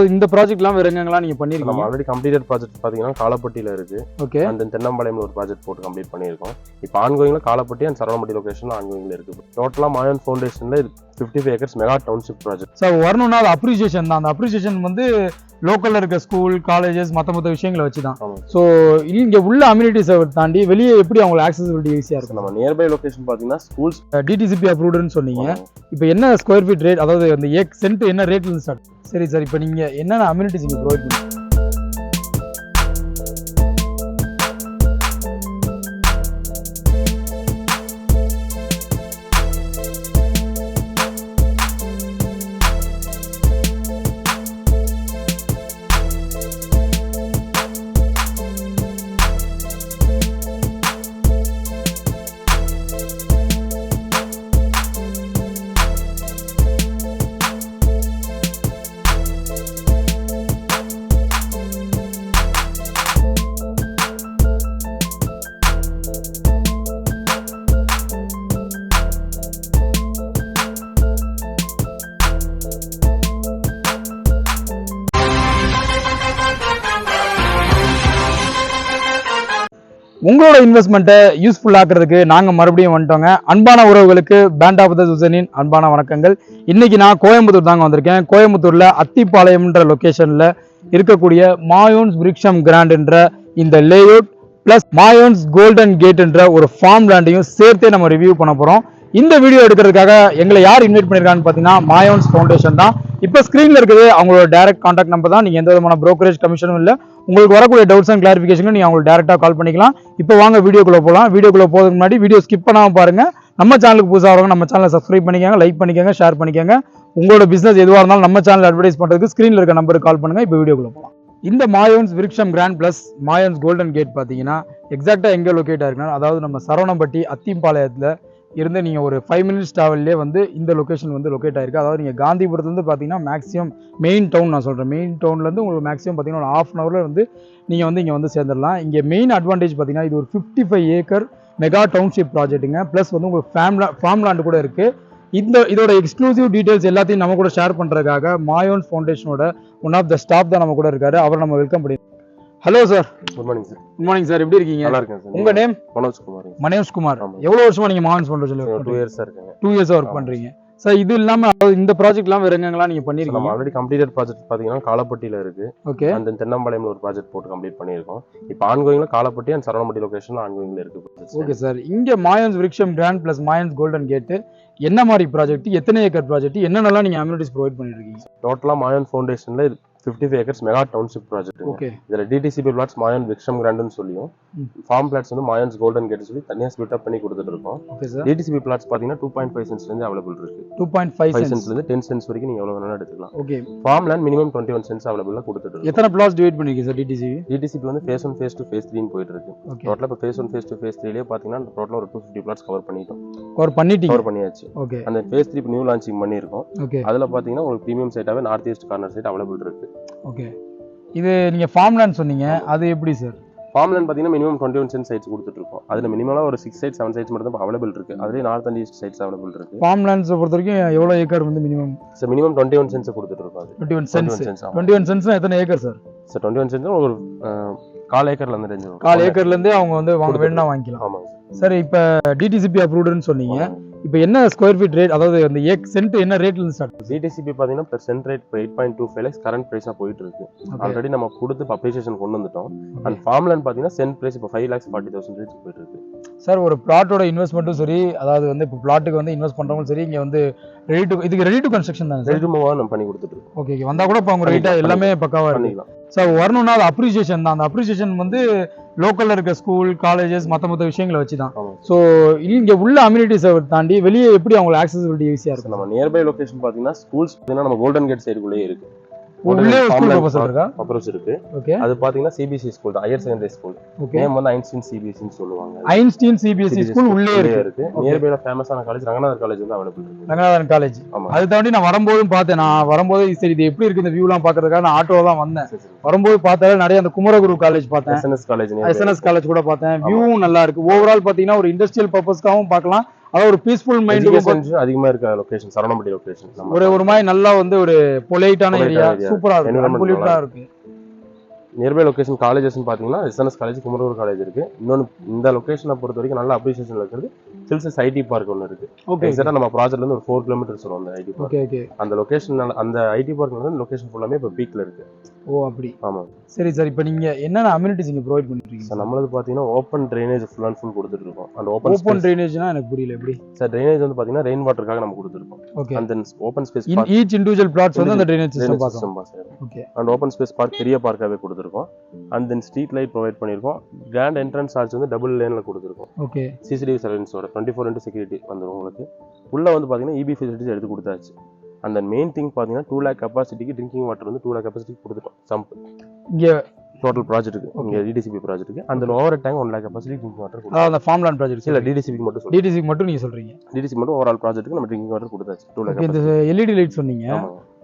இந்த ப்ராஜெக்ட்லாம் வேற எங்கெங்கலாம் நீங்க பண்ணிருக்கீங்க? நம்ம ஆல்ரெடி கம்ப்ளீட்டட் ப்ராஜெக்ட் பாத்தீங்கன்னா காலப்பட்டியில இருக்கு. ஓகே. அந்த தென்னம்பாளையம்ல ஒரு ப்ராஜெக்ட் போட்டு கம்ப்ளீட் பண்ணியிருக்கோம். இப்போ ஆன்கோயிங்ல காலப்பட்டி அண்ட் சரவணம்பட்டி லொகேஷன்ல ஆன்கோயிங்ல இருக்கு. டோட்டலா மாயன் ஃபவுண்டேஷன்ல 55 acres mega township project. Sir வரணும்னா அது அப்ரிசியேஷன் தான். அந்த அப்ரிசியேஷன் வந்து லோக்கல்ல இருக்க ஸ்கூல் காலேஜஸ் மற்ற விஷயங்களை வச்சு தான். ஸோ இங்க உள்ள அம்யூனிட்டிஸை தாண்டி வெளியே எப்படி அவங்களுக்கு ஆக்சசிபிலிட்டி ஈஸியா இருக்கும்? நம்ம நியர்பை லொகேஷன் பாத்தீங்கன்னா ஸ்கூல்ஸ் டிடிசிபி அப்ரூவ்டுன்னு சொன்னீங்க. இப்போ என்ன ஸ்கொயர் ஃபீட் ரேட், அதாவது அந்த சென்ட் என்ன ரேட்ல இருந்து ஸ்டார்ட்? சரி சார், இப்போ நீங்க என்னென்ன அம்யூனிட்டிஸ் இங்க ப்ரொவைட் பண்ணுங்க? உங்களோட இன்வெஸ்ட்மெண்ட்டை யூஸ்ஃபுல் ஆக்குறதுக்கு நாங்கள் மறுபடியும் வந்துட்டோங்க. அன்பான உறவுகளுக்கு பேண்ட் ஆஃப் த சுசனின் அன்பான வணக்கங்கள். இன்னைக்கு நான் கோயம்புத்தூர் தாங்க வந்திருக்கேன். கோயம்புத்தூர்ல அத்திப்பாளையம்ன்ற லொக்கேஷன்ல இருக்கக்கூடிய மாயோன்ஸ் விருக்ஷம் கிராண்ட்ன்ற இந்த லேஅவுட் பிளஸ் மாயோன்ஸ் கோல்டன் கேட்ன்ற ஒரு ஃபார்ம் லேண்டையும் சேர்த்தே நம்ம ரிவ்யூ பண்ண போறோம். இந்த வீடியோ எடுக்கிறதுக்காக எங்களை யார் இன்வைட் பண்ணிருக்கான்னு பார்த்தீங்கன்னா மாயோன்ஸ் ஃபவுண்டேஷன் தான். இப்போ ஸ்க்ரீனில் இருக்குது அவங்களோட டேரக்ட் கான்டாக்ட் நம்பர் தான். நீங்கள் எந்த விதமான ப்ரோக்கரேஜ் கமிஷனும் இல்லை. உங்களுக்கு வரக்கூடிய டவுட்ஸ் அண்ட் கிளாரிஃபிகேஷன் நீங்கள் அவங்களுக்கு டேரெக்டாக கால் பண்ணிக்கலாம். இப்போ வாங்க வீடியோக்குள்ளே போகலாம். வீடியோக்குள்ளே போகிறதுக்கு முன்னாடி வீடியோ ஸ்கிப் பண்ணாமல் பாருங்கள். நம்ம சேனலுக்கு புதுசாக வரவங்க நம்ம சேனலை சப்ஸ்கிரைப் பண்ணிக்கோங்க, லைக் பண்ணிக்கோங்க, ஷேர் பண்ணிக்கோங்க. உங்களோட பிஸ்னஸ் எதுவாக இருந்தாலும் நம்ம சேனல் அட்வர்டைஸ் பண்ணுறதுக்கு ஸ்க்ரீனில் இருக்க நம்பருக்கு கால் பண்ணுங்கள். இப்போ வீடியோக்குள்ளே போகலாம். இந்த மாயோன்ஸ் விருக்ஷம் கிராண்ட் பிளஸ் மாயோன்ஸ் கோல்டன் கேட் பார்த்தீங்கன்னா எக்ஸாக்டாக எங்கே லொக்கேட் ஆயிருக்குன்னா, அதாவது நம்ம சரவணம்பட்டி அத்திப்பாளையத்தில் இருந்து நீங்கள் ஒரு 5 மினிட்ஸ் ட்ராவல்லே வந்து இந்த லொக்கேஷன் வந்து லொக்கேட் ஆயிருக்கு. அதாவது நீங்கள் காந்திபுரத்துலேருந்து பார்த்தீங்கன்னா மேக்ஸிமம் மெயின் டவுன் நான் சொல்கிறேன், மெயின் டவுன்லேருந்து உங்களுக்கு மேக்ஸிமம் பார்த்தீங்கன்னா ஒரு 1/2 ஹவரில் வந்து நீங்கள் வந்து இங்கே வந்து சேர்ந்துடலாம். இங்கே மெயின் அட்வான்டேஜ் பார்த்தீங்கன்னா இது ஒரு 55 ஏக்கர் மெகா டவுன்ஷிப் ப்ராஜெக்ட்டுங்க. ப்ளஸ் வந்து உங்களுக்கு ஃபார்ம் லேண்டு கூட இருக்குது. இதோட எக்ஸ்க்ளூசிவ் டீடைல்ஸ் எல்லாத்தையும் நம்ம கூட ஷேர் பண்ணுறதுக்காக மாயோன்ஸ் ஃபவுண்டேஷனோட ஒன் ஆஃப் த ஸ்டாஃப் தான் நம்ம கூட இருக்காரு. அவரை நம்ம வெல்கம் பண்ணி. Hello sir. Good morning sir. Good morning sir, எப்படி இருக்கீங்க? நல்லா இருக்கேன் சார். உங்க நேம்? மனோஜ் குமார். எவ்வளவு வருஷமா நீங்க மாயோன்ஸ் ஃபவுண்டேஷன்ல 2 இயர்ஸ் இருக்கேன். 2 இயர்ஸா ஒர்க் பண்றீங்க சார். இது இல்லாம இந்த ப்ராஜெக்ட்லாம் வேற எங்கெங்கலாம் நீங்க பண்ணிருக்கீங்க? நம்ம ஆல்ரெடி கம்ப்ளீட்டட் ப்ராஜெக்ட் பாத்தீங்கன்னா காலப்பட்டியில இருக்கு. ஓகே. அந்த தென்னம்பாளையம்ல ஒரு ப்ராஜெக்ட் போட்டு கம்ப்ளீட் பண்ணியிருக்கோம். இப்போ ஆன்கோயிங்ல காலப்பட்டி அண்ட் சரவணம்பட்டி லொகேஷன்ல ஆன்கோயிங்ல இருக்கு. Okay sir. இங்க மாயோன்ஸ் விருக்ஷம் கிராண்ட் பிளஸ் மாயோன்ஸ் கோல்டன் கேட் என்ன மாதிரி ப்ராஜெக்ட், எத்தனை ஏக்கர் ப்ராஜெக்ட், என்னென்னலாம் நீங்க அம்யூனிட்டிஸ் ப்ரொவைட் பண்ணிட்டு இருக்கீங்க? டோட்டலா மாயோன் ஃபவுண்டேஷன்ல 55 acres mega township project. Okay. இதுல டிடிசிபி பிளாட்ஸ் மாயோன் விருக்ஷம் கிராண்ட்னு சொல்லியும் ஃபார்ம் பிளாட்ஸ் வந்து மாயோன்ஸ் கோல்டன் கேட் சொல்லி தனியா ஸ்பிளிட் அப் பண்ணி கொடுத்துட்டு இருக்கோம். Okay sir. டிடிசிபி பிளாட்ஸ் பாத்தீங்கன்னா 2.5 சென்ட்ஸ்ல இருந்து அவைலபிள் இருக்கு. 2.5 சென்ட்ஸ்ல இருந்து 10 சென்ட்ஸ் வரைக்கும் நீங்க எவ்வளவு வேணாலும் எடுத்துக்கலாம். Okay. Farm land minimum 21 cents அவைலபிளா கொடுத்துட்டு இருக்கு. எத்தனை பிளாட்ஸ் டிவைட் பண்ணிருக்கீங்க சார் டிடிசிபி? டிடிசிபி வந்து ஃபேஸ் 1 ஃபேஸ் 2 ஃபேஸ் 3 ன்னு போயிட்டு இருக்கு. டோட்டலா இப்போ ஃபேஸ் 1 ஃபேஸ் 2 ஃபேஸ் 3 லயே பாத்தீங்கன்னா டோட்டலா ஒரு 250 பிளாட்ஸ் கவர் பண்ணியாச்சு. ஓகே. அந்த ஃபேஸ் 3 இப்போ நியூ லான்ச்சிங் பண்ணியிருக்கோம். ஓகே. அதுல பாத்தீங்கன்னா உங்களுக்கு பிரீமியம் சைட்டாவே north east corner site available இருக்கு. ஓகே. இது நீங்க ஃபார்ம் லேண்ட் சொன்னீங்க, அது எப்படி சார்? ஃபார்ம் லேண்ட் பாத்தீங்கன்னா மினிமம் 21 சென்ட் சைட்ஸ் கொடுத்துட்டு இருக்கோம். அதுல மினிமலா ஒரு 6 சைட்ஸ் 7 சைட்ஸ் மட்டும் தான் அவைலபிள் இருக்கு. அதுலயே north and east sides available இருக்கு. ஃபார்ம் லேண்ட்ஸ் பொறுத்த வரைக்கும் எவ்வளவு ஏக்கர் வந்து மினிமம்? சார் மினிமம் 21 சென்ட்ஸ் கொடுத்துட்டு இருக்கோம். 21 சென்ட்ஸ். 21 சென்ட்ஸ்னா எத்தனை ஏக்கர் சார்? சார் 21 சென்ட்ஸ் ஒரு 1/4 ஏக்கர்ல இருந்து ரேஞ்ச் வரும். 1/4 ஏக்கர்ல இருந்து அவங்க வந்து வேணும்னா வாங்கிக்கலாம். ஆமாங்க சார். இப்போ டிடிசிபி அப்ரூவ்டுன்னு சொன்னீங்க. இப்போ என்ன ஸ்கொயர் ஃபீட் ரேட், அதாவது அந்த சென்ட் என்ன ரேட்ல இருந்து ஸ்டார்ட்? டிடிசிபி பாத்தீங்கன்னா per cent rate 8.25 lakhs current பிரைஸா போயிட்டு இருக்கு. ஆல்ரெடி நம்ம கொடுத்து அப்ளிகேஷன் கொண்டு வந்துட்டோம். அண்ட் ஃபார்ம் லேண்ட் பாத்தீங்கன்னா சென்ட் பிரைஸ் இப்போ 5,40,000 ரேட்ஸ் போயிட்டு இருக்கு. சார் ஒரு பிளாட்டோட இன்வெஸ்ட்மெண்ட்டும் சரி, அதாவது வந்து இப்போ பிளாட்டுக்கு வந்து இன்வெஸ்ட் பண்றவங்களும் சரி, இங்க வந்து ரெடி டு கன்ஸ்ட்ரக்ஷன் தான். ரெடி டு மூவ் நம்ம பண்ணி கொடுத்துட்டு இருக்கோம். ஓகே. வந்தா கூட இப்போ அவங்க ரேட்டா எல்லாமே பக்காவா பண்ணிக்கலாம். சார் வரணும்னா அது அப்ரிசியேஷன் தான். அந்த அப்ரிசியேஷன் வந்து லோக்கல்ல இருக்க ஸ்கூல் காலேஜஸ் மற்ற விஷயங்களை வச்சு தான். ஸோ இங்க உள்ள அம்யூனிட்டிஸை தாண்டி வெளியே எப்படி அவங்களுக்கு ஆக்சசிபிலிட்டி ஈஸியா இருக்கும்? நம்ம நியர்பை லொகேஷன் பாத்தீங்கன்னா ஸ்கூல்ஸ் பாத்தீங்கன்னா நம்ம கோல்டன் கேட் சைடுக்குள்ளே இருக்கு. உள்ளே ஸ்கூல் ப்ரொபோசல் இருக்கா? அப்ரோச் இருக்கு. ஓகே. அது பாத்தீங்கன்னா சிபிஎஸ்இ ஸ்கூல் தான், higher secondary school. Okay. Name வந்து ஐன்ஸ்டீன் சிபிஎஸ்இ ன்னு சொல்லுவாங்க. ஐன்ஸ்டீன் சிபிஎஸ்இ ஸ்கூல் உள்ளே இருக்கு. நியர்பைல ஃபேமஸான காலேஜ் ரங்கநாதர் காலேஜ் வந்து அவைலபிள் இருக்கு. ரங்கநாதன் காலேஜ். அது தாண்டி நான் வரும்போதும் பார்த்தேன். நான் வரும்போது சரி இது எப்படி இருக்கு இந்த வியூலாம் பாக்குறதுக்காக நான் ஆட்டோல தான் வந்தேன். வரும்போது பார்த்தாலே நிறைய அந்த குமரகுரு காலேஜ் பார்த்தேன், எஸ்என்எஸ் காலேஜ் கூட பார்த்தேன். வியூவும் நல்லா இருக்கு. ஓவரால் பாத்தீங்கன்னா ஒரு இண்டஸ்ட்ரியல் பர்பஸ்க்காகவும் பார்க்கலாம். அதாவது ஒரு பீஸ்ஃபுல் மைண்ட் அதிகமா இருக்க லொகேஷன் சரவணம்பட்டி லொகேஷன் ஒரு மாதிரி நல்லா வந்து ஒரு பொலைட்டான ஏரியா சூப்பரா இருக்கு. நியர்பை லொகேஷன் காலேஜஸ்ன்னு பார்த்தீங்கன்னா எஸ்என்எஸ் காலேஜ், குமரூர் காலேஜ் இருக்கு. இன்னொன்று இந்த லொகேஷனை பொறுத்த வரைக்கும் நல்ல அப்ரிசியேஷன் இருக்கிறது சில்சஸ் ஐடி பார்க் ஒன்று இருக்கு. எக்ஸாக்டா நம்ம ப்ராஜெக்ட்ல இருந்து ஒரு 4 கிலோமீட்டர்ஸ் வரும் அந்த ஐடி பார்க். அந்த லொகேஷன் அந்த ஐடி பார்க் வந்து லொகேஷன் ஃபுல்லாமே இப்போ பீக்ல இருக்கு. ஓ அப்படி. ஆமா சரி சார். இப்போ நீங்க என்னென்ன அம்யூனிட்டிஸ் இங்க ப்ரொவைட் பண்ணிட்டு இருக்கீங்க சார்? நம்மளது பார்த்தீங்கன்னா open drainage full and full கொடுத்துட்டு இருக்கோம். அந்த ஓப்பன் ட்ரைனேஜ்னா எனக்கு புரியல எப்படி சார்? ட்ரைனேஜ் வந்து பார்த்தீங்கன்னா ரெயின் வாட்டருக்காக நம்ம கொடுத்துருக்கோம். ஓகே. அந்த open space each individual plots வந்து அந்த ட்ரைனேஜ் சிஸ்டம் சார். ஓகே. அந்த ஓப்பன் ஸ்பேஸ் பார்க் பெரிய பார்க்காவே கொடுத்துருக்கோம். And then street light provide பண்ணியிருக்கோம். கிராண்ட் என்ட்ரன்ஸ் ஆர்ச் வந்து டபுள் லேன்ல கொடுத்துருக்கோம். ஓகே. சிசிடிவி சர்வீஸோட 24x செக்யூரிட்டி வந்துடும் உங்களுக்கு. உள்ள வந்து பார்த்தீங்கன்னா இபி ஃபெசிலிட்டிஸ் எடுத்து கொடுத்தாச்சு. அந்த மெயின் திங் பார்த்தீங்கன்னா 2 lakh கெப்பாசிட்டிக்கு ட்ரிங்கிங் வாட்டர் வந்து 2 lakh கெப்பாசிட்டிக்கு கொடுத்துட்டோம். சம்ப் இங்க டோட்டல் ப்ராஜெக்ட்டுக்கு இங்க டிடிசிபி ப்ராஜெக்ட்டுக்கு அந்த over tank 1 lakh capacity drinking water கொடுத்தோம். அந்த ஃபார்ம்லேண்ட் ப்ராஜெக்ட் இல்ல டிடிசிபிக்கு மட்டும் சொல்றேன். டிடிசிபி மட்டும் நீங்க சொல்றீங்க. டிடிசி மட்டும் ஓவரால் ப்ராஜெக்ட்டுக்கு நம்ம ட்ரிங்கிங் வாட்டர் கொடுத்தாச்சு 2 lakh. இந்த எல்இடி லைட் சொன்னீங்க.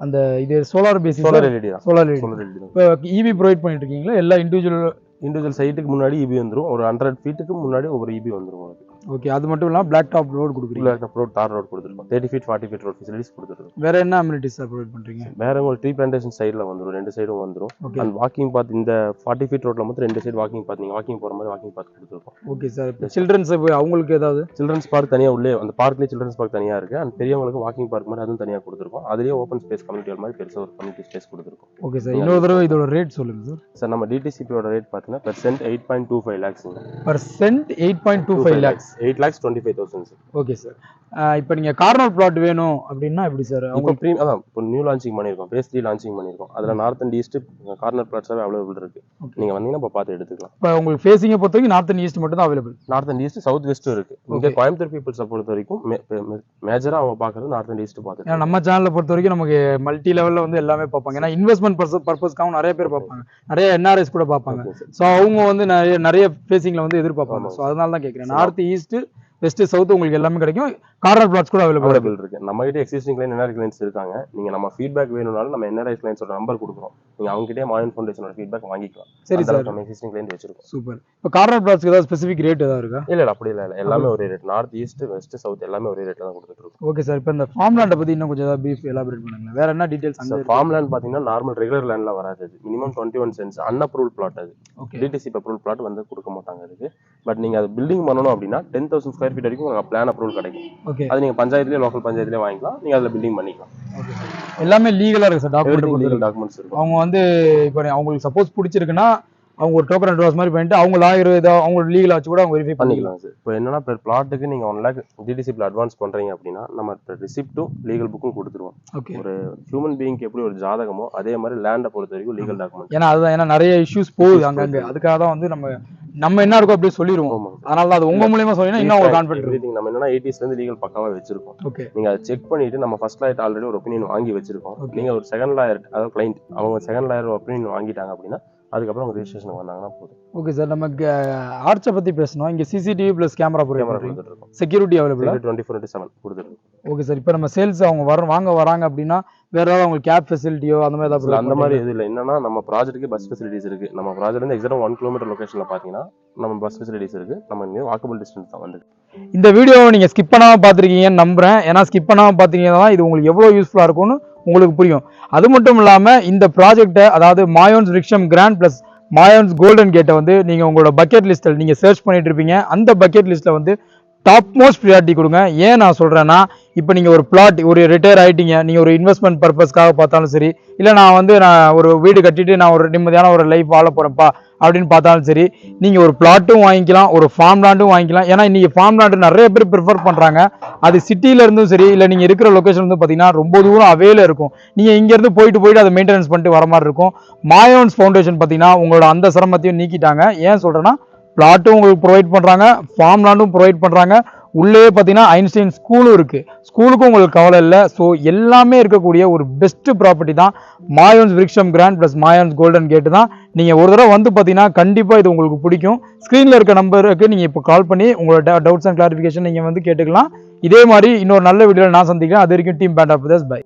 அந்த இது சோலார் பேசிஸ் சோலார் எல்இடி தான். Solar LED. இப்போ இபி ப்ரொவைட் பண்ணிட்டு இருக்கீங்களா? எல்லா இண்டிவிஜுவல் சைட்டுக்கு முன்னாடி இபி வந்துரும். ஒரு 100 ஃபீட்டுக்கு முன்னாடி ஒவ்வொரு இபி வந்துரும் உங்களுக்கு. ஓகே. அது மட்டும் இல்லாம பிளாக் டாப் ரோட் கொடுக்குறீங்க. பிளாக் டாப் ரோட், தார் ரோட் கொடுத்துருக்கோம். 30 feet 40 feet ரோட் ஃபெசிலிட்டிஸ் கொடுத்துருக்கோம். வேற என்ன அம்யூனிட்டிஸ் ப்ரொவைட் பண்றீங்க? வேற ஒரு ட்ரீ பிளான்டேஷன் சைடுல வந்துரும். ரெண்டு சைடும் வந்துரும். அண்ட் வாக்கிங் பாத் இந்த 40 feet ரோட்ல மட்டும் ரெண்டு சைடு வாக்கிங் பாத், நீங்க வாக்கிங் போற மாதிரி வாக்கிங் பாத் கொடுத்துருக்கோம். Okay sir. சில்ட்ரன்ஸ் அவங்களுக்கு ஏதாவது சில்ட்ரன்ஸ் பார்க் தனியா உள்ளே அந்த பார்க்லயே சில்ட்ரன்ஸ் பார்க் தனியா இருக்கு. அண்ட் பெரியவங்களுக்கு வாக்கிங் பார்க் மாதிரி அதுவும் தனியா கொடுத்துருக்கோம். அதுலயே ஓப்பன் ஸ்பேஸ் கம்யூனிட்டி மாதிரி பெருசா ஒரு கம்யூனிட்டி ஸ்பேஸ் கொடுத்துருக்கோம். Okay sir. இன்னொரு தடவை இதோட ரேட் சொல்லுங்க சார். சார் நம்ம டிடிசிபியோட ரேட் பாத்தீங்கன்னா per cent 8.25 lakhs. Per cent 8.25 lakhs. 8,25,000 sir. Okay sir. இப்போ நீங்க கார்னர் பிளாட் வேணும் அப்படின்னா எப்படி சார்? இப்போ நியூ லான்ச்சிங் பண்ணிருக்கோம். பேஸ் 3 லான்ச்சிங் பண்ணிருக்கோம். அதுல நார்த் அண்ட் ஈஸ்ட் கார்னர் பிளாட்ஸாவே அவைலபிள் இருக்கு. நீங்க வந்தீங்கன்னா இப்ப பார்த்து எடுத்துக்கலாம். இப்போ உங்களுக்கு ஃபேசிங்கை பொறுத்த வரைக்கும் நார்த் அண்ட் ஈஸ்ட் மட்டும் தான் available. North and east, south west இருக்கு. இங்க கோயம்புத்தூர் பீப்புள்ஸை பொறுத்த வரைக்கும் மேஜரா அவங்க பாக்குறது நார்த் அண்ட் ஈஸ்ட் பார்த்து. ஏன்னா நம்ம சேனலை பொறுத்த வரைக்கும் நமக்கு மல்டி லெவல்ல வந்து எல்லாமே பார்ப்பாங்க. ஏன்னா இன்வெஸ்ட்மெண்ட் பர்பஸ்க்காகவும் நிறைய பேர் பார்ப்பாங்க. நிறைய என்ஆர்எஸ் கூட பார்ப்பாங்க. ஸோ அவங்க வந்து நிறைய ஃபேசிங்ல வந்து எதிர்பார்ப்பாங்க. ஸோ அதனால தான் கேட்குறேன். நார்த் ஈஸ்ட் வெஸ்ட் சவுத் உங்களுக்கு எல்லாமே கிடைக்கும். கார்னர் பிளாட்ஸ் கூட அவைலபிள் இருக்கு. நம்ம கிட்ட எக்ஸிஸ்டிங் கிளைண்ட் என்ஆர்ஐ கிளைண்ட்ஸ் இருக்காங்க. நீங்க நம்ம ஃபீட்பேக் வேணும்னாலும் நம்ம என்ஆர்ஐ கிளைண்ட்ஸோட நம்பர் கொடுக்குறோம். நீங்க அவங்க கிட்டே மாயன் ஃபவுண்டேஷனோட ஃபீட்பேக் வாங்கிக்கலாம். சரி சார். நம்ம எக்ஸிஸ்டிங் கிளைண்ட் வச்சிருக்கோம். சூப்பர். இப்போ கார்னர் பிளாட்ஸ்க்கு ஏதாவது ஸ்பெசிஃபிக் ரேட் ஏதாவது இருக்கா? இல்ல அப்படி இல்ல, எல்லாமே ஒரே rate. North east west south எல்லாமே ஒரே ரேட்ல தான் கொடுத்துட்டு இருக்கோம். Okay sir. இப்போ இந்த ஃபார்ம் லேண்டை பத்தி இன்னும் கொஞ்சம் பிரீஃப் எலாபரேட் பண்ணுங்க. வேற என்ன டீடைல்ஸ்? அந்த ஃபார்ம் லேண்ட் பாத்தீங்கன்னா நார்மல் ரெகுலர் லேண்ட்ல வராது. அது மினிமம் 21 சென்ட்ஸ் அன்அப்ரூவ்ட் பிளாட். அது டிடிசி அப்ரூவல் பிளாட் வந்து கொடுக்க மாட்டாங்க அதுக்கு. பட் நீங்க அது பில்டிங் பண்ணணும் அப்படின்னா 10,000 ஸ்கொயர் ஃபீட் வரைக்கும் உங்களுக்கு பிளான் அப்ரூவல் கிடைக்கும். அது நீங்க பஞ்சாயத்துலயே லோக்கல் பஞ்சாயத்துலயே வாங்கிக்கலாம். நீங்க அதுல பில்டிங் பண்ணிக்கலாம். எல்லாமே லீகலா இருக்கு சார். டாக்குமெண்ட்ஸ் இருக்கு. அவங்க வந்து இப்போ அவங்களுக்கு சப்போஸ் பிடிச்சிருக்குன்னா அவங்க ஒரு டோக்கன் அட்வான்ஸ் மாதிரி பண்ணிட்டு அவங்க லாயர் ஏதாவது அவங்க லீகல் ஆச்சு கூட அவங்க வெரிஃபை பண்ணிக்கலாம் சார். இப்போ என்னன்னா பெர் பிளாட்டுக்கு நீங்க 1 lakh டிடிசிபில அட்வான்ஸ் பண்றீங்க அப்படின்னா நம்ம ரிசிப்டும் லீகல் புக்கும் கொடுத்துருவோம். ஒரு ஹியூமன் பீயிங்க்கு எப்படி ஒரு ஜாதகமோ அதே மாதிரி லேண்டை பொறுத்த வரைக்கும் லீகல் டாக்குமெண்ட். ஏன்னா அதுதான், ஏன்னா நிறைய இஷ்யூஸ் போகுது அங்கங்க. அதுக்காக தான் வந்து நம்ம என்ன இருக்கோ அப்படியே சொல்லிடுவோம். அதனால அது உங்க மூலமா சொன்னீங்கன்னா இன்னும் ஒரு கான்ஃபிடன்ட் இருக்கு. நம்ம என்னன்னா 80s ல இருந்து லீகல் பக்காவா வச்சிருக்கோம். நீங்க அதை செக் பண்ணிட்டு நம்ம ஃபர்ஸ்ட் லாயர் ஆல்ரெடி ஒரு ஒப்பீனியன் வாங்கி வச்சிருக்கோம். நீங்க ஒரு செகண்ட் லாயர் அதாவது கிளைண்ட் அவங்க செகண்ட் லாயர் ஒப்பீனியன் வாங்கிட்டாங்க அப்படின்னா அதுக்கப்புறம் அவங்க ரெஜிஸ்ட்ரேஷன் வந்தாங்கன்னா போதும். Okay sir. நமக்கு ஆர்ச்சை பத்தி பேசணும். இங்க சிசிடிவி பிளஸ் கேமரா கொடுத்துட்டு இருக்கோம். செக்யூரிட்டி அவைலபிள் 24/7 கொடுத்துட்டு இருக்கோம். Okay sir. இப்போ நம்ம சேல்ஸ் அவங்க வராங்க அப்படின்னா வேற ஏதாவது உங்களுக்கு கேப் ஃபெசிலிட்டியோ அந்த மாதிரி ஏதாவது? அந்த மாதிரி எதுவும் இல்லை. என்னன்னா நம்ம ப்ராஜெக்ட்டுக்கு பஸ் ஃபெசிலிட்டிஸ் இருக்கு. நம்ம ப்ராஜெக்ட் வந்து எக்ஸாக்டா 1 kilometer லொகேஷன்ல பாத்தீங்கன்னா நம்ம பஸ் ஃபெசிலிட்டிஸ் இருக்கு. நம்ம இங்க வாக்கபிள் டிஸ்டன்ஸ் தான் வந்து. இந்த வீடியோ நீங்க ஸ்கிப் பண்ணாம பாத்திருக்கீங்கன்னு நம்புறேன். ஏன்னா ஸ்கிப் பண்ணாம பாத்தீங்கன்னா இது உங்களுக்கு எவ்வளவு யூஸ்ஃபுல்லா இருக்கும்னு உங்களுக்கு புரியும். அது மட்டும் இல்லாம இந்த ப்ராஜெக்ட்டை அதாவது மாயோன்ஸ் விருக்ஷம் கிராண்ட் பிளஸ் மாயோன்ஸ் கோல்டன் கேட்டை வந்து நீங்க உங்களோட பக்கெட் லிஸ்ட்ல நீங்க சர்ச் பண்ணிட்டு இருப்பீங்க. அந்த பக்கெட் லிஸ்ட்ல வந்து டாப் மோஸ்ட் ப்ரியாரிட்டி கொடுங்க. ஏன் நான் சொல்றேன்னா, இப்போ நீங்க ஒரு பிளாட் ஒரு ரிட்டையர் ஆயிட்டீங்க, நீங்க ஒரு இன்வெஸ்ட்மெண்ட் பர்பஸ்க்காக பார்த்தாலும் சரி, இல்லை நான் ஒரு வீடு கட்டிட்டு நான் ஒரு நிம்மதியான ஒரு லைஃப் வாழ போறேன்ப்பா அப்படின்னு பார்த்தாலும் சரி, நீங்க ஒரு பிளாட்டும் வாங்கிக்கலாம், ஒரு ஃபார்ம் லேண்டும் வாங்கிக்கலாம். ஏன்னா இன்னைக்கு ஃபார்ம் லேண்டு நிறைய பேர் ப்ரிஃபர் பண்றாங்க. அது சிட்டில இருந்தும் சரி, இல்லை நீங்க இருக்கிற லொகேஷன் வந்து பாத்தீங்கன்னா ரொம்ப தூரம் அவையில இருக்கும். நீங்க இங்க இருந்து போயிட்டு அதை மெயின்டெனன்ஸ் பண்ணிட்டு வர மாதிரி இருக்கும். மாயோன்ஸ் ஃபவுண்டேஷன் பாத்தீங்கன்னா உங்களோட அந்த சிரமத்தையும் நீக்கிட்டாங்க. ஏன் சொல்றேன்னா, பிளாட்டும் உங்களுக்கு ப்ரொவைட் பண்றாங்க, ஃபார்ம் லேண்டும் ப்ரொவைட் பண்றாங்க. உள்ளே பார்த்தீங்கன்னா ஐன்ஸ்டைன் ஸ்கூலும் இருக்கு. ஸ்கூலுக்கும் உங்களுக்கு கவலை இல்லை. ஸோ எல்லாமே இருக்கக்கூடிய ஒரு பெஸ்ட் ப்ராப்பர்ட்டி தான் மாயோன்ஸ் விருக்ஷம் கிராண்ட் பிளஸ் மாயோன்ஸ் கோல்டன் கேட்டு தான். நீங்கள் ஒரு தடவை வந்து பார்த்தீங்கன்னா கண்டிப்பாக இது உங்களுக்கு பிடிக்கும். ஸ்க்ரீனில் இருக்க நம்பருக்கு நீங்கள் இப்போ கால் பண்ணி உங்களோட டவுட்ஸ் அண்ட் கிளாரிஃபிகேஷன் நீங்கள் வந்து கேட்டுக்கலாம். இதே மாதிரி இன்னொரு நல்ல வீடியோவில் நான் சந்திக்கிறேன். அது வரைக்கும் டீம் பேண்ட் ஆஃப் பை.